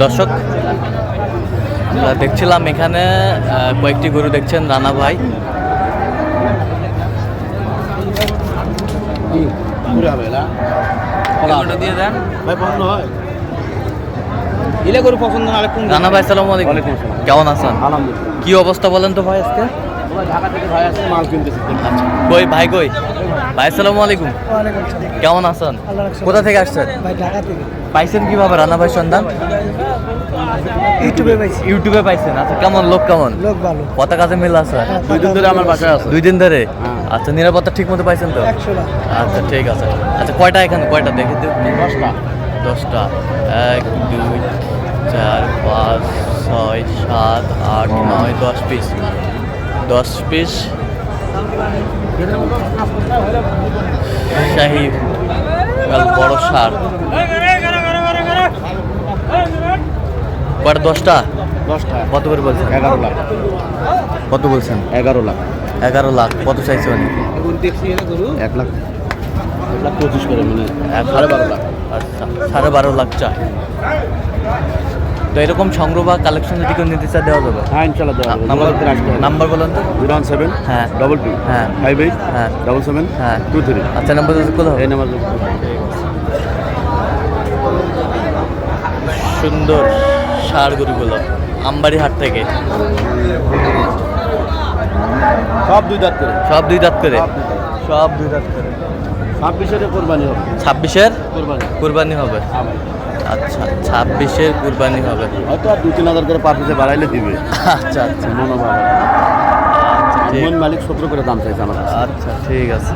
দর্শক দেখছিলাম এখানে কয়েকটি গরু দেখছেন রানা ভাই। দিয়ে দেন ভাই, পছন্দ হয় ইলে গরু পছন্দ না। রানা ভাই আসসালামু আলাইকুম, কেমন আছেন? আলহামদুলিল্লাহ। কি অবস্থা বলেন তো ভাই আজকে? ঢাকা থেকে ভাই আসছে, মাল কিনতেছি। কই ভাই, কই ভাই? আসসালামু আলাইকুম, কেমন আছেন? কোথা থেকে আসছেন? ভাই ঢাকা থেকে। পাইছেন কিভাবে রানা ভাই সন্ধান? ইউটিউবে পাইছি। ইউটিউবে পাইছেন? আচ্ছা, কেমন লোক? কেমন লোক ভালো। কত কাজে মিল আছে? 2 দিন ধরে আমার বাসায় আছে। 2 দিন ধরে? আচ্ছা, নিরাপত্তা ঠিক মতো পাইছেন তো? 100 আচ্ছা ঠিক আছে। আচ্ছা, কয়টা এখানে? কয়টা দেখে? 10টা। 1 2 4 5 6 7 8 9 10 পিস। 10 পিস শাহী বড় সার। কয়টা? 10টা। কত করে বলছেন? 11 লাখ। কত বলছেন? 11 লাখ। 11 লাখ। কত চাইছে মানে? 1 লাখ 25 করে, মানে 12.5 লাখ। আচ্ছা, 12.5 লাখ চাই। তো এরকম সংগ্রহ বা কালেকশন যদি কেউ নিতে চায় দেওয়া যাবে? হ্যাঁ, ইনশাআল্লাহ দেওয়া যাবে। নাম্বার বলেন তো। 017 হ্যাঁ 22 হ্যাঁ 58 হ্যাঁ 77 হ্যাঁ 23। আচ্ছা, নাম্বার কোথাও? এই নাম্বার। সুন্দর ষাঁড় গরুগুলো আমবাড়ি হাট থেকে। সব 2 দাঁত করে। সব 2 দাঁত করে? সব 2 দাঁত করে। 26-এর কোরবানি হবে। 26-এর কোরবানি কুরবানি হবে? আচ্ছা, 26-এর কুরবানি হবে। হয়তো আর 2-3 হাজার করে পার পিসে বাড়াইলে দিবে। আচ্ছা আচ্ছা মনোভাব। আচ্ছা ঠিক। মন মালিক 17 করে দাম চাইছে আমার কাছে। আচ্ছা ঠিক আছে।